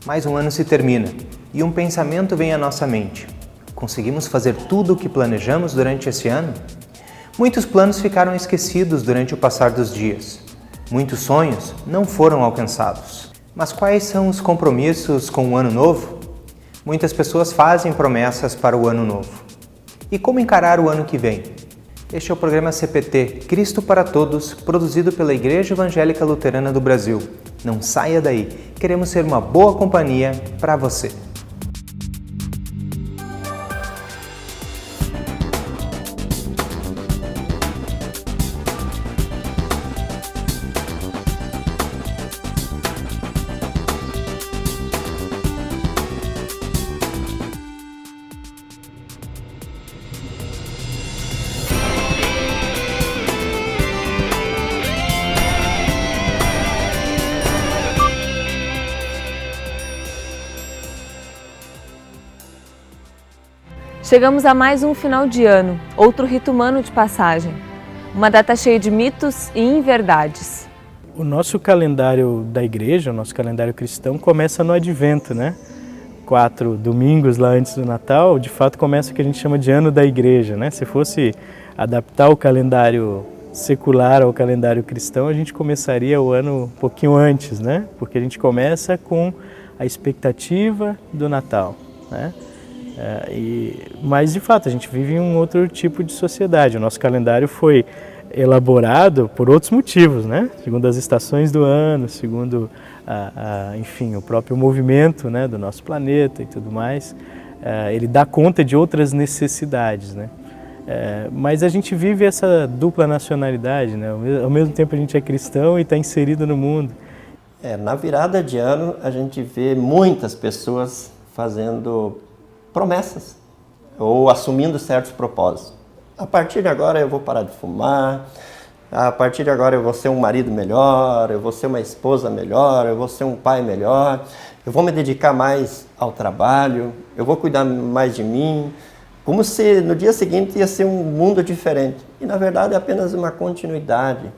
Mais um ano se termina e um pensamento vem à nossa mente. Conseguimos fazer tudo o que planejamos durante esse ano? Muitos planos ficaram esquecidos durante o passar dos dias. Muitos sonhos não foram alcançados. Mas quais são os compromissos com o ano novo? Muitas pessoas fazem promessas para o ano novo. E como encarar o ano que vem? Este é o programa CPT Cristo para Todos, produzido pela Igreja Evangélica Luterana do Brasil. Não saia daí, queremos ser uma boa companhia para você. Chegamos a mais um final de ano, outro rito humano de passagem. Uma data cheia de mitos e inverdades. O nosso calendário da igreja, o nosso calendário cristão, começa no Advento, né? 4 domingos lá antes do Natal, de fato começa o que a gente chama de ano da igreja, né? Se fosse adaptar o calendário secular ao calendário cristão, a gente começaria o ano um pouquinho antes, né? Porque a gente começa com a expectativa do Natal, né? Mas de fato a gente vive em um outro tipo de sociedade. O nosso calendário foi elaborado por outros motivos, né? Segundo as estações do ano, segundo enfim, o próprio movimento, né, do nosso planeta e tudo mais. Ele dá conta de outras necessidades, né? Mas a gente vive essa dupla nacionalidade, né? Ao mesmo tempo a gente é cristão e está inserido no mundo. Na virada de ano a gente vê muitas pessoas fazendo promessas ou assumindo certos propósitos. A partir de agora eu vou parar de fumar, a partir de agora eu vou ser um marido melhor, eu vou ser uma esposa melhor, eu vou ser um pai melhor, eu vou me dedicar mais ao trabalho, eu vou cuidar mais de mim, como se no dia seguinte ia ser um mundo diferente. E na verdade é apenas uma continuidade.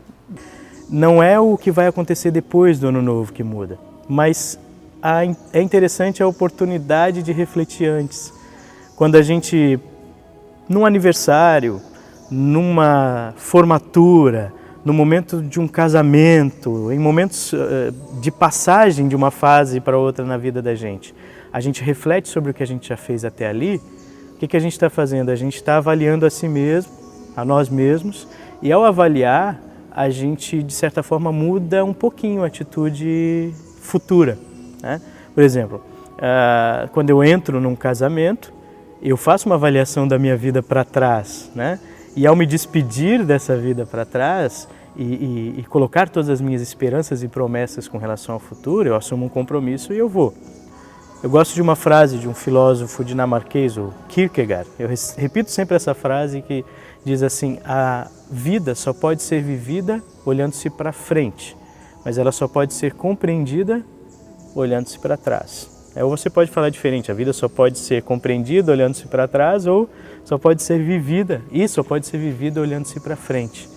Não é o que vai acontecer depois do ano novo que muda, mas é interessante a oportunidade de refletir antes. Quando a gente, num aniversário, numa formatura, no momento de um casamento, em momentos de passagem de uma fase para outra na vida da gente, a gente reflete sobre o que a gente já fez até ali. O que a gente está fazendo? A gente está avaliando a si mesmo, a nós mesmos, e ao avaliar, a gente, de certa forma, muda um pouquinho a atitude futura, né? Por exemplo, quando eu entro num casamento, eu faço uma avaliação da minha vida para trás, né? E ao me despedir dessa vida para trás e colocar todas as minhas esperanças e promessas com relação ao futuro, eu assumo um compromisso e eu vou. Eu gosto de uma frase de um filósofo dinamarquês, o Kierkegaard. Eu repito sempre essa frase que diz assim: a vida só pode ser vivida olhando-se para frente, mas ela só pode ser compreendida olhando-se para trás. Ou você pode falar diferente: a vida só pode ser compreendida olhando-se para trás, ou só pode ser vivida, e só pode ser vivida olhando-se para frente.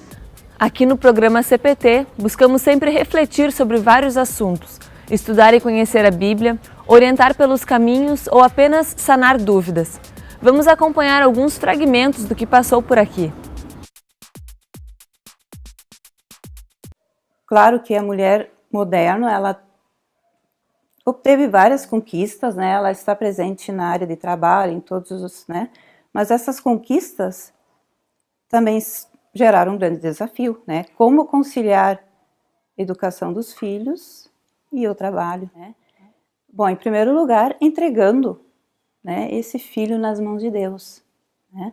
Aqui no programa CPT, buscamos sempre refletir sobre vários assuntos, estudar e conhecer a Bíblia, orientar pelos caminhos ou apenas sanar dúvidas. Vamos acompanhar alguns fragmentos do que passou por aqui. Claro que a mulher moderna, ela obteve várias conquistas, né? Ela está presente na área de trabalho, em todos os, né? Mas essas conquistas também geraram um grande desafio, né? Como conciliar a educação dos filhos e o trabalho, né? Bom, em primeiro lugar, entregando, né, esse filho nas mãos de Deus, né?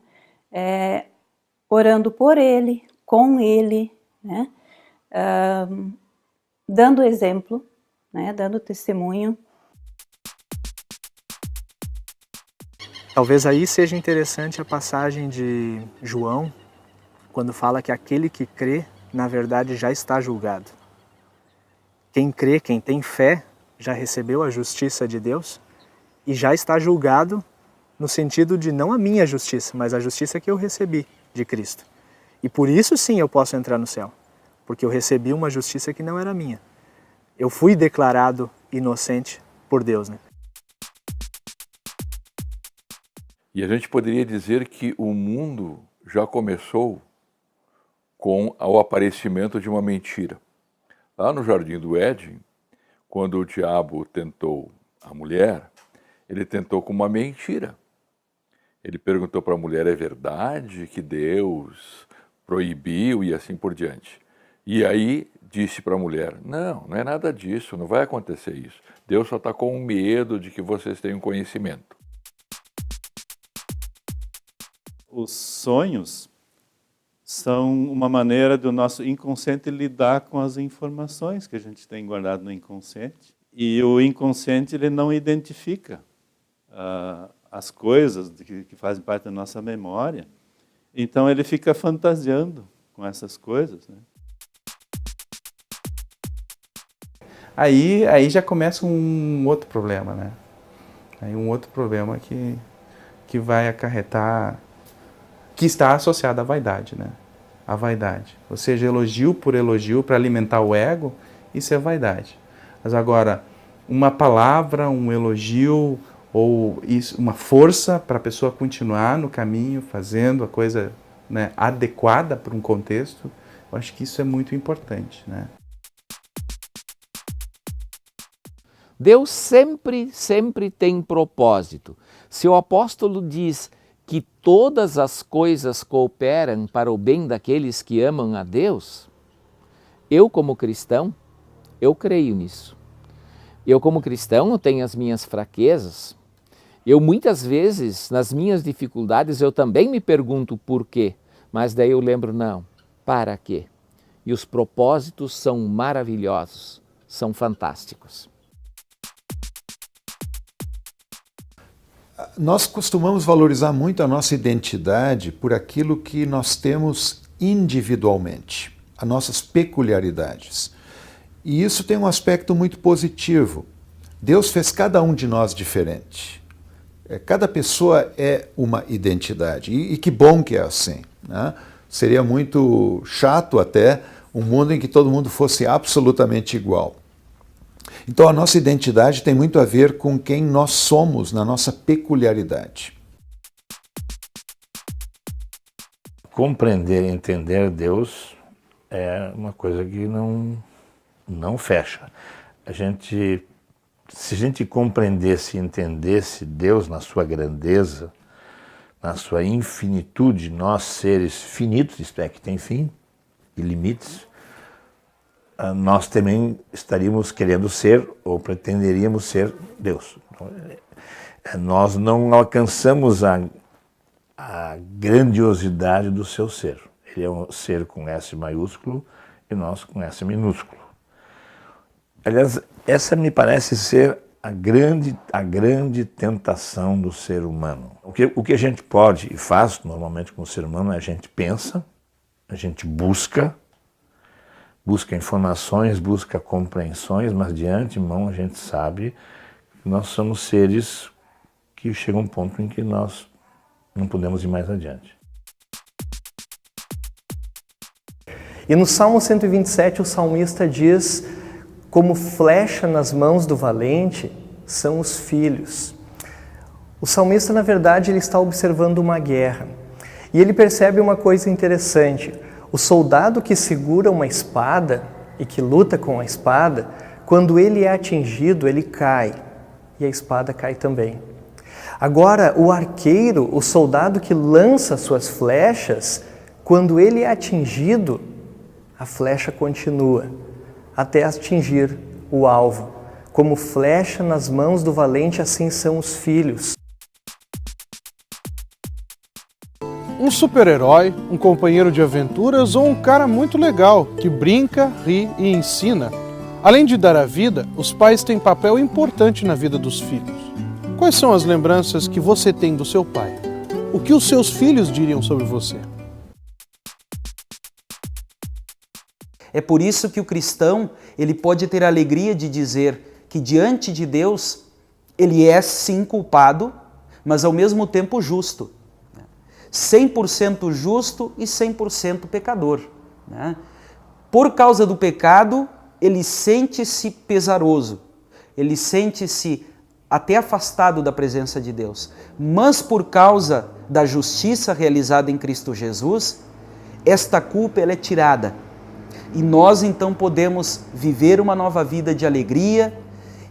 Orando por ele, com ele, né? Dando exemplo, né, dando testemunho. Talvez aí seja interessante a passagem de João, quando fala que aquele que crê, na verdade, já está julgado. Quem crê, quem tem fé, já recebeu a justiça de Deus e já está julgado no sentido de não a minha justiça, mas a justiça que eu recebi de Cristo. E por isso sim eu posso entrar no céu, porque eu recebi uma justiça que não era minha. Eu fui declarado inocente por Deus, né? E a gente poderia dizer que o mundo já começou com o aparecimento de uma mentira. Lá no Jardim do Éden, quando o diabo tentou a mulher, ele tentou com uma mentira. Ele perguntou para a mulher, é verdade que Deus proibiu e assim por diante. E aí disse para a mulher, não é nada disso, não vai acontecer isso. Deus só está com medo de que vocês tenham conhecimento. Os sonhos são uma maneira do nosso inconsciente lidar com as informações que a gente tem guardado no inconsciente. E o inconsciente ele não identifica as coisas que fazem parte da nossa memória. Então ele fica fantasiando com essas coisas, né? Aí já começa um outro problema, né? Aí um outro problema que vai acarretar, que está associado à vaidade, né? A vaidade. Ou seja, elogio por elogio para alimentar o ego, isso é vaidade. Mas agora, uma palavra, um elogio ou isso, uma força para a pessoa continuar no caminho, fazendo a coisa, né, adequada para um contexto, eu acho que isso é muito importante, né? Deus sempre tem propósito. Se o apóstolo diz que todas as coisas cooperam para o bem daqueles que amam a Deus, eu como cristão, eu creio nisso. Eu como cristão eu tenho as minhas fraquezas. Eu muitas vezes, nas minhas dificuldades, eu também me pergunto por quê. Mas daí eu lembro, não, para quê? E os propósitos são maravilhosos, são fantásticos. Nós costumamos valorizar muito a nossa identidade por aquilo que nós temos individualmente, as nossas peculiaridades. E isso tem um aspecto muito positivo. Deus fez cada um de nós diferente. Cada pessoa é uma identidade. E que bom que é assim, né? Seria muito chato até um mundo em que todo mundo fosse absolutamente igual. Então a nossa identidade tem muito a ver com quem nós somos na nossa peculiaridade. Compreender e entender Deus é uma coisa que não fecha. Se a gente compreendesse e entendesse Deus na sua grandeza, na sua infinitude, nós seres finitos, isto é, que tem fim e limites, nós também estaríamos querendo ser ou pretenderíamos ser Deus. Nós não alcançamos a grandiosidade do seu ser. Ele é um ser com S maiúsculo e nós com S minúsculo. Aliás, essa me parece ser a grande tentação do ser humano. O que a gente pode e faz normalmente com o ser humano é a gente pensa, a gente busca informações, busca compreensões, mas de antemão a gente sabe que nós somos seres que chegam a um ponto em que nós não podemos ir mais adiante. E no Salmo 127 o salmista diz, como flecha nas mãos do valente são os filhos. O salmista, na verdade, ele está observando uma guerra. E ele percebe uma coisa interessante. O soldado que segura uma espada e que luta com a espada, quando ele é atingido, ele cai. E a espada cai também. Agora, o arqueiro, o soldado que lança suas flechas, quando ele é atingido, a flecha continua, até atingir o alvo. Como flecha nas mãos do valente, assim são os filhos. Um super-herói, um companheiro de aventuras ou um cara muito legal, que brinca, ri e ensina. Além de dar a vida, os pais têm papel importante na vida dos filhos. Quais são as lembranças que você tem do seu pai? O que os seus filhos diriam sobre você? É por isso que o cristão, ele pode ter a alegria de dizer que diante de Deus, ele é sim culpado, mas ao mesmo tempo justo. 100% justo e 100% pecador. Por causa do pecado, ele sente-se pesaroso. ele sente-se até afastado da presença de Deus. Mas por causa da justiça realizada em Cristo Jesus, esta culpa ela é tirada. E nós então podemos viver uma nova vida de alegria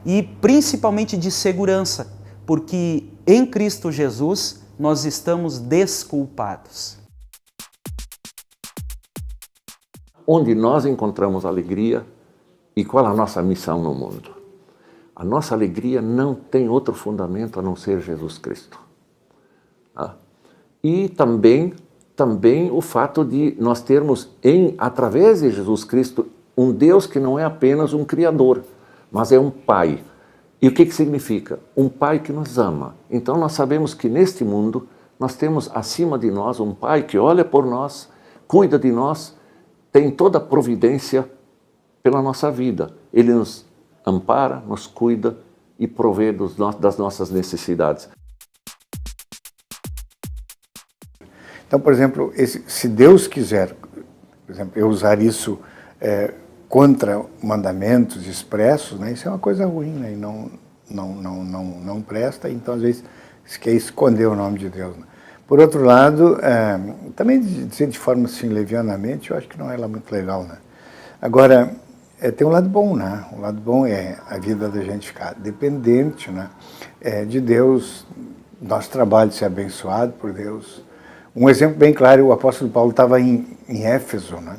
e principalmente de segurança, porque em Cristo Jesus nós estamos desculpados. Onde nós encontramos alegria e qual a nossa missão no mundo? A nossa alegria não tem outro fundamento a não ser Jesus Cristo. E também o fato de nós termos, através de Jesus Cristo, um Deus que não é apenas um Criador, mas é um Pai. E o que significa? Um Pai que nos ama. Então nós sabemos que neste mundo nós temos acima de nós um Pai que olha por nós, cuida de nós, tem toda a providência pela nossa vida. Ele nos ampara, nos cuida e provê das nossas necessidades. Então, por exemplo, se Deus quiser, por exemplo, eu usar isso contra mandamentos expressos, né, isso é uma coisa ruim, né, e não presta, então às vezes se quer esconder o nome de Deus. Né. Por outro lado, também dizer de forma assim, levianamente, eu acho que não é lá muito legal. Né. Agora, tem um lado bom, né? O lado bom é a vida da gente ficar dependente, né, de Deus, nosso trabalho ser abençoado por Deus. Um exemplo bem claro, o apóstolo Paulo estava em Éfeso, né?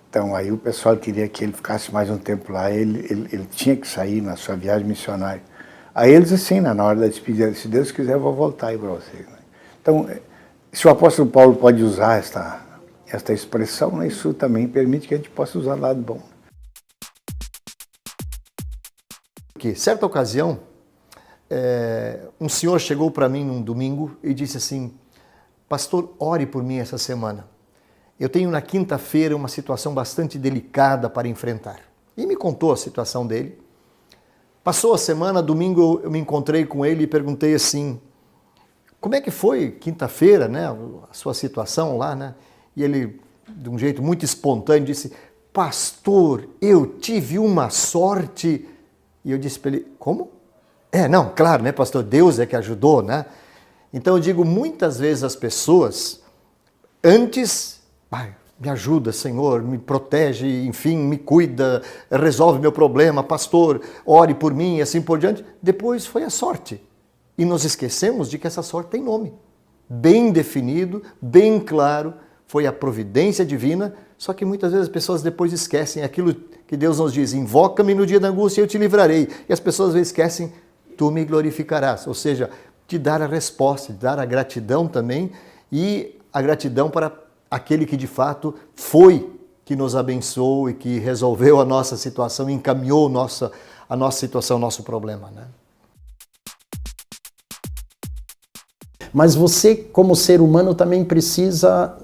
Então aí o pessoal queria que ele ficasse mais um tempo lá, ele tinha que sair na sua viagem missionária. Aí eles assim, na hora da despedida, se Deus quiser eu vou voltar aí para vocês. Né? Então, se o apóstolo Paulo pode usar esta expressão, né, isso também permite que a gente possa usar o lado bom. Porque certa ocasião, um senhor chegou para mim num domingo e disse assim: pastor, ore por mim essa semana. Eu tenho na quinta-feira uma situação bastante delicada para enfrentar. E me contou a situação dele. Passou a semana, domingo eu me encontrei com ele e perguntei assim: como é que foi quinta-feira, né, a sua situação lá, né? E ele, de um jeito muito espontâneo, disse: pastor, eu tive uma sorte. E eu disse para ele: como? Não, claro, né, pastor, Deus é que ajudou, né? Então eu digo, muitas vezes as pessoas, antes, me ajuda, Senhor, me protege, enfim, me cuida, resolve meu problema, pastor, ore por mim e assim por diante. Depois foi a sorte. E nós esquecemos de que essa sorte tem nome. Bem definido, bem claro, foi a providência divina, só que muitas vezes as pessoas depois esquecem aquilo que Deus nos diz: invoca-me no dia da angústia e eu te livrarei. E as pessoas às vezes esquecem: tu me glorificarás. Ou seja, de dar a resposta, de dar a gratidão também, e a gratidão para aquele que de fato foi, que nos abençoou e que resolveu a nossa situação, encaminhou a nossa situação, o nosso problema, né? Mas você, como ser humano, também precisa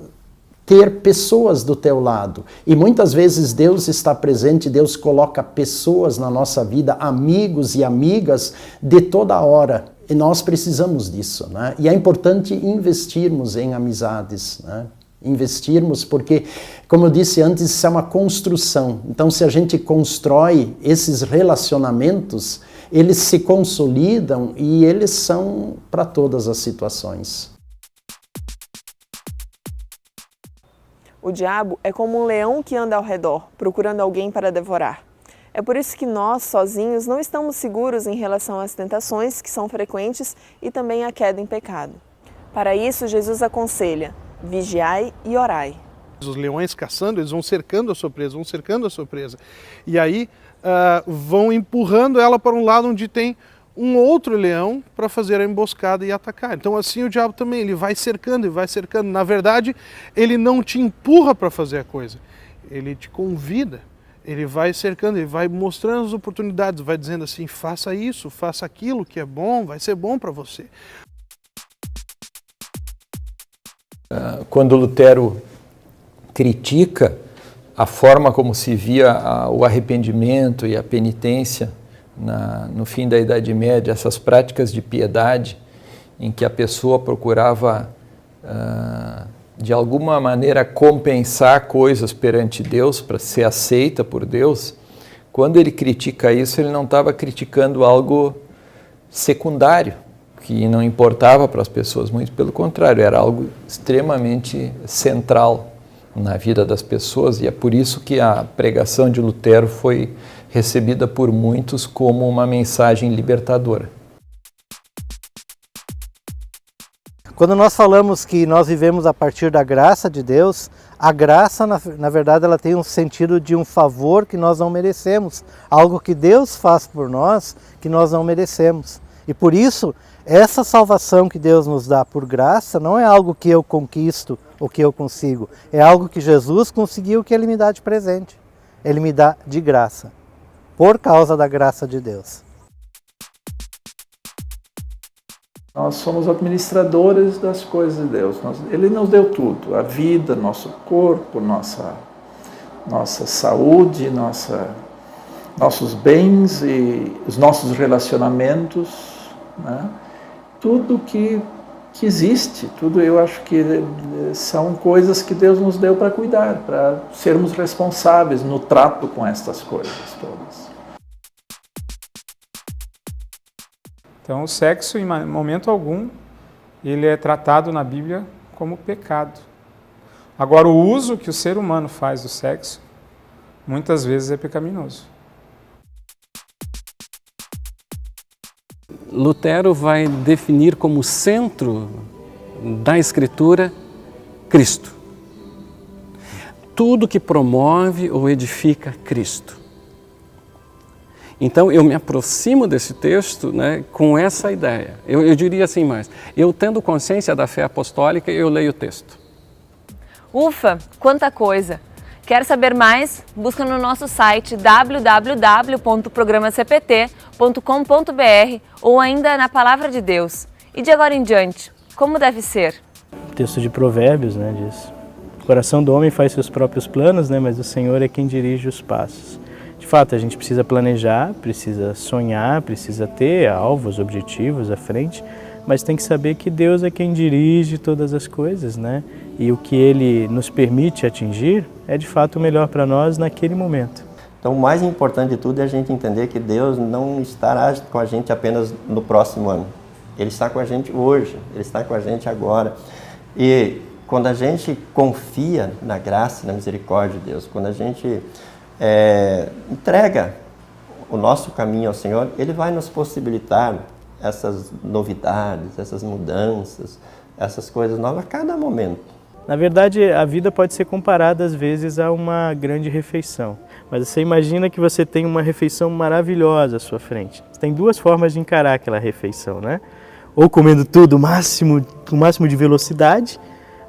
ter pessoas do teu lado. E muitas vezes Deus está presente, Deus coloca pessoas na nossa vida, amigos e amigas de toda hora. E nós precisamos disso, né? E é importante investirmos em amizades, né? Investirmos porque, como eu disse antes, isso é uma construção. Então, se a gente constrói esses relacionamentos, eles se consolidam e eles são para todas as situações. O diabo é como um leão que anda ao redor, procurando alguém para devorar. É por isso que nós, sozinhos, não estamos seguros em relação às tentações que são frequentes e também à queda em pecado. Para isso, Jesus aconselha: vigiai e orai. Os leões caçando, eles vão cercando a sua presa, E aí vão empurrando ela para um lado onde tem um outro leão para fazer a emboscada e atacar. Então assim o diabo também, ele vai cercando e vai cercando. Na verdade, ele não te empurra para fazer a coisa, ele te convida. Ele vai cercando, ele vai mostrando as oportunidades, vai dizendo assim: faça isso, faça aquilo que é bom, vai ser bom para você. Quando Lutero critica a forma como se via o arrependimento e a penitência no fim da Idade Média, essas práticas de piedade em que a pessoa procurava de alguma maneira compensar coisas perante Deus para ser aceita por Deus, quando ele critica isso, ele não estava criticando algo secundário, que não importava para as pessoas, muito pelo contrário, era algo extremamente central na vida das pessoas, e é por isso que a pregação de Lutero foi recebida por muitos como uma mensagem libertadora. Quando nós falamos que nós vivemos a partir da graça de Deus, a graça, na verdade, ela tem um sentido de um favor que nós não merecemos, algo que Deus faz por nós que nós não merecemos. E por isso, essa salvação que Deus nos dá por graça não é algo que eu conquisto ou que eu consigo, é algo que Jesus conseguiu, que Ele me dá de presente. Ele me dá de graça, por causa da graça de Deus. Nós somos administradores das coisas de Deus. Ele nos deu tudo, a vida, nosso corpo, nossa saúde, nossos bens e os nossos relacionamentos, né? Tudo que existe, tudo eu acho que são coisas que Deus nos deu para cuidar, para sermos responsáveis no trato com estas coisas todas. Então, o sexo, em momento algum, ele é tratado na Bíblia como pecado. Agora, o uso que o ser humano faz do sexo, muitas vezes é pecaminoso. Lutero vai definir como centro da Escritura Cristo. Tudo que promove ou edifica Cristo. Então, eu me aproximo desse texto, né, com essa ideia. Eu diria assim mais, eu tendo consciência da fé apostólica, eu leio o texto. Ufa, quanta coisa! Quer saber mais? Busca no nosso site www.programacpt.com.br ou ainda na Palavra de Deus. E de agora em diante, como deve ser? O texto de Provérbios, né, diz: o coração do homem faz seus próprios planos, né, mas o Senhor é quem dirige os passos. De fato, a gente precisa planejar, precisa sonhar, precisa ter alvos, objetivos à frente, mas tem que saber que Deus é quem dirige todas as coisas, né? E o que Ele nos permite atingir é de fato o melhor para nós naquele momento. Então, o mais importante de tudo é a gente entender que Deus não estará com a gente apenas no próximo ano. Ele está com a gente hoje, Ele está com a gente agora. E quando a gente confia na graça e na misericórdia de Deus, quando a gente entrega o nosso caminho ao Senhor, Ele vai nos possibilitar essas novidades, essas mudanças, essas coisas novas a cada momento. Na verdade, a vida pode ser comparada às vezes a uma grande refeição. Mas você imagina que você tem uma refeição maravilhosa à sua frente. Você tem duas formas de encarar aquela refeição, né? Ou comendo tudo o máximo de velocidade,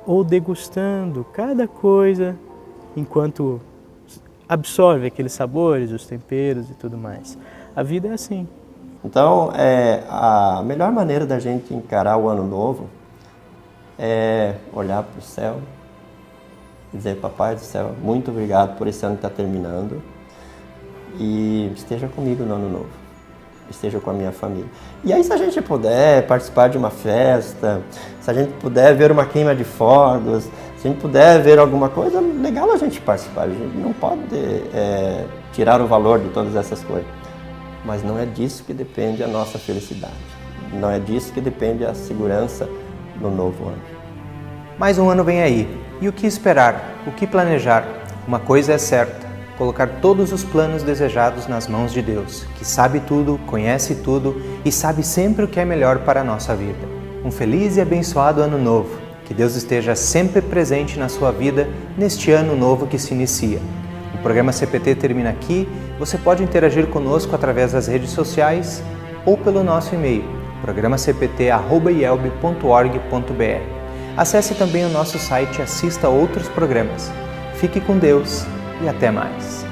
ou degustando cada coisa enquanto absorve aqueles sabores, os temperos e tudo mais. A vida é assim. Então, a melhor maneira da gente encarar o ano novo é olhar para o céu e dizer: Papai do céu, muito obrigado por esse ano que está terminando, e esteja comigo no ano novo, esteja com a minha família. E aí, se a gente puder participar de uma festa, se a gente puder ver uma queima de fogos, se a gente puder ver alguma coisa, legal a gente participar. A gente não pode tirar o valor de todas essas coisas. Mas não é disso que depende a nossa felicidade. Não é disso que depende a segurança do novo ano. Mais um ano vem aí. E o que esperar? O que planejar? Uma coisa é certa: colocar todos os planos desejados nas mãos de Deus, que sabe tudo, conhece tudo e sabe sempre o que é melhor para a nossa vida. Um feliz e abençoado ano novo. Que Deus esteja sempre presente na sua vida neste ano novo que se inicia. O programa CPT termina aqui. Você pode interagir conosco através das redes sociais ou pelo nosso e-mail, programaCpt@ielb.org.br. Acesse também o nosso site e assista a outros programas. Fique com Deus e até mais.